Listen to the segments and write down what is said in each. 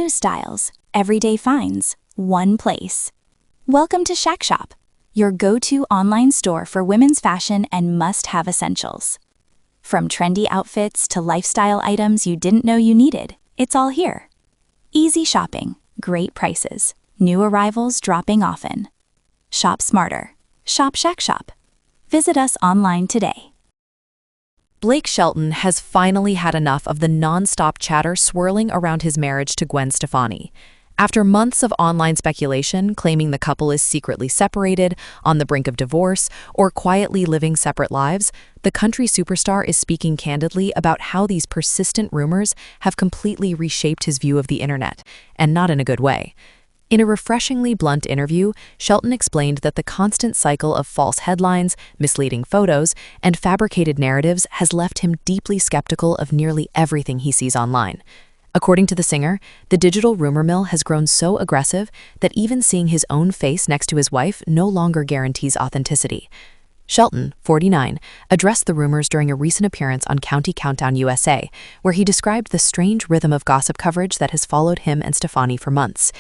new styles, everyday finds, one place. Welcome to Shack Shop, your go-to online store for women's fashion and must-have essentials. From trendy outfits to lifestyle items you didn't know you needed, it's all here. Easy shopping, great prices, new arrivals dropping often. Shop smarter. Shop Shack Shop. Visit us online today. Blake Shelton has finally had enough of the nonstop chatter swirling around his marriage to Gwen Stefani. After months of online speculation claiming the couple is secretly separated, on the brink of divorce, or quietly living separate lives, the country superstar is speaking candidly about how these persistent rumors have completely reshaped his view of the internet, and not in a good way. In a refreshingly blunt interview, Shelton explained that the constant cycle of false headlines, misleading photos, and fabricated narratives has left him deeply skeptical of nearly everything he sees online. According to the singer, the digital rumor mill has grown so aggressive that even seeing his own face next to his wife no longer guarantees authenticity. Shelton, 49, addressed the rumors during a recent appearance on County Countdown USA, where he described the strange rhythm of gossip coverage that has followed him and Stefani for months.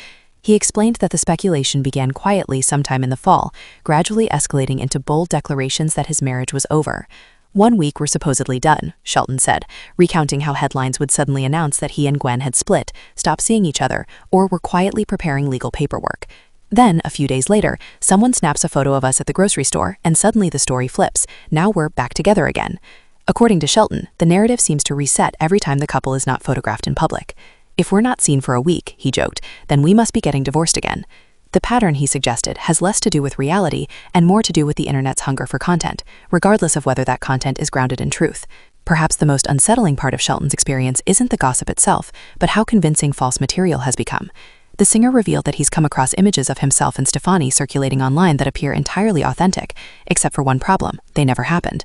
He explained that the speculation began quietly sometime in the fall, gradually escalating into bold declarations that his marriage was over. "1 week we're supposedly done," Shelton said, recounting how headlines would suddenly announce that he and Gwen had split, stopped seeing each other, or were quietly preparing legal paperwork. Then, a few days later, someone snaps a photo of us at the grocery store, and suddenly the story flips. Now we're back together again. According to Shelton, the narrative seems to reset every time the couple is not photographed in public. "If we're not seen for a week," he joked, "then we must be getting divorced again." The pattern, he suggested, has less to do with reality and more to do with the internet's hunger for content, regardless of whether that content is grounded in truth. Perhaps the most unsettling part of Shelton's experience isn't the gossip itself, but how convincing false material has become. The singer revealed that he's come across images of himself and Stefani circulating online that appear entirely authentic, except for one problem: they never happened.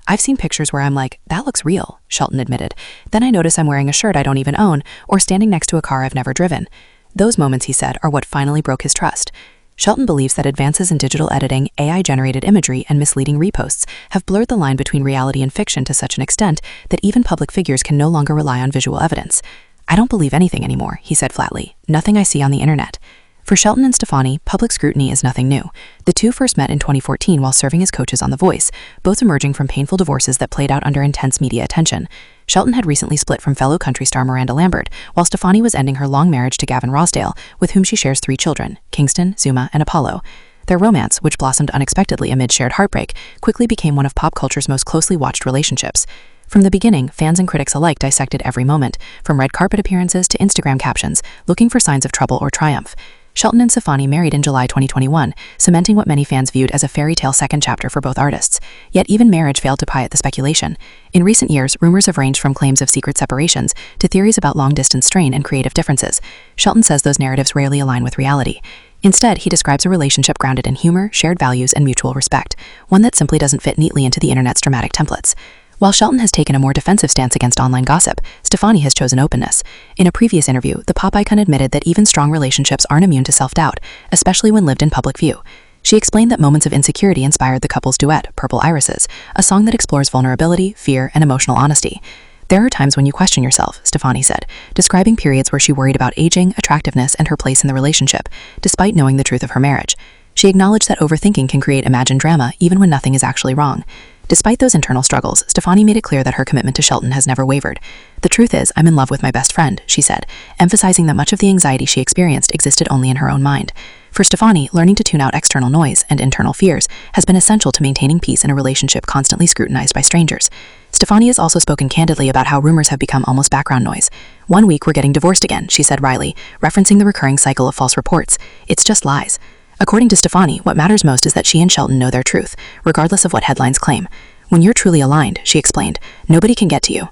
"I've seen pictures where I'm like, that looks real," Shelton admitted. "Then I notice I'm wearing a shirt I don't even own or standing next to a car I've never driven." Those moments, he said, are what finally broke his trust. Shelton believes that advances in digital editing, AI-generated imagery, and misleading reposts have blurred the line between reality and fiction to such an extent that even public figures can no longer rely on visual evidence. "I don't believe anything anymore," he said flatly. "Nothing I see on the internet." For Shelton and Stefani, public scrutiny is nothing new. The two first met in 2014 while serving as coaches on The Voice, both emerging from painful divorces that played out under intense media attention. Shelton had recently split from fellow country star Miranda Lambert, while Stefani was ending her long marriage to Gavin Rossdale, with whom she shares 3 children, Kingston, Zuma, and Apollo. Their romance, which blossomed unexpectedly amid shared heartbreak, quickly became one of pop culture's most closely watched relationships. From the beginning, fans and critics alike dissected every moment, from red carpet appearances to Instagram captions, looking for signs of trouble or triumph. Shelton and Stefani married in July 2021, cementing what many fans viewed as a fairy tale second chapter for both artists. Yet even marriage failed to quiet the speculation. In recent years, rumors have ranged from claims of secret separations to theories about long-distance strain and creative differences. Shelton says those narratives rarely align with reality. Instead, he describes a relationship grounded in humor, shared values, and mutual respect, one that simply doesn't fit neatly into the internet's dramatic templates. While Shelton has taken a more defensive stance against online gossip, Stefani has chosen openness. In a previous interview, the pop icon admitted that even strong relationships aren't immune to self-doubt, especially when lived in public view. She explained that moments of insecurity inspired the couple's duet, Purple Irises, a song that explores vulnerability, fear, and emotional honesty. "There are times when you question yourself," Stefani said, describing periods where she worried about aging, attractiveness, and her place in the relationship, despite knowing the truth of her marriage. She acknowledged that overthinking can create imagined drama even when nothing is actually wrong. Despite those internal struggles, Stefani made it clear that her commitment to Shelton has never wavered. "The truth is, I'm in love with my best friend," she said, emphasizing that much of the anxiety she experienced existed only in her own mind. For Stefani, learning to tune out external noise and internal fears has been essential to maintaining peace in a relationship constantly scrutinized by strangers. Stefani has also spoken candidly about how rumors have become almost background noise. "1 week we're getting divorced again," she said wryly, referencing the recurring cycle of false reports. "It's just lies." According to Stefani, what matters most is that she and Shelton know their truth, regardless of what headlines claim. "When you're truly aligned," she explained, "nobody can get to you."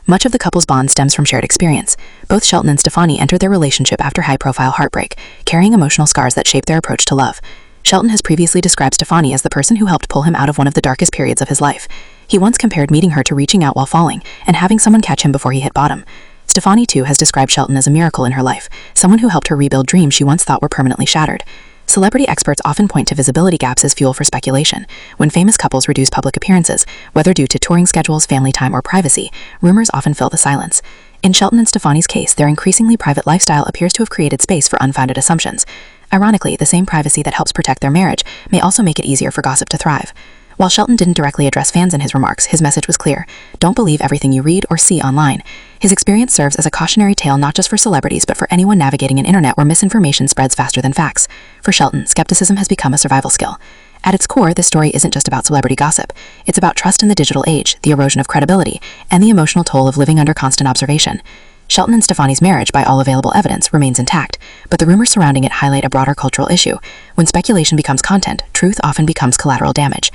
Much of the couple's bond stems from shared experience. Both Shelton and Stefani entered their relationship after high-profile heartbreak, carrying emotional scars that shaped their approach to love. Shelton has previously described Stefani as the person who helped pull him out of one of the darkest periods of his life. He once compared meeting her to reaching out while falling and having someone catch him before he hit bottom. Stefani, too, has described Shelton as a miracle in her life, someone who helped her rebuild dreams she once thought were permanently shattered. Celebrity experts often point to visibility gaps as fuel for speculation. When famous couples reduce public appearances, whether due to touring schedules, family time, or privacy, rumors often fill the silence. In Shelton and Stefani's case, their increasingly private lifestyle appears to have created space for unfounded assumptions. Ironically, the same privacy that helps protect their marriage may also make it easier for gossip to thrive. While Shelton didn't directly address fans in his remarks, his message was clear: don't believe everything you read or see online. His experience serves as a cautionary tale not just for celebrities but for anyone navigating an internet where misinformation spreads faster than facts. For Shelton, skepticism has become a survival skill. At its core, this story isn't just about celebrity gossip. It's about trust in the digital age, the erosion of credibility, and the emotional toll of living under constant observation. Shelton and Stefani's marriage, by all available evidence, remains intact, but the rumors surrounding it highlight a broader cultural issue. When speculation becomes content, truth often becomes collateral damage.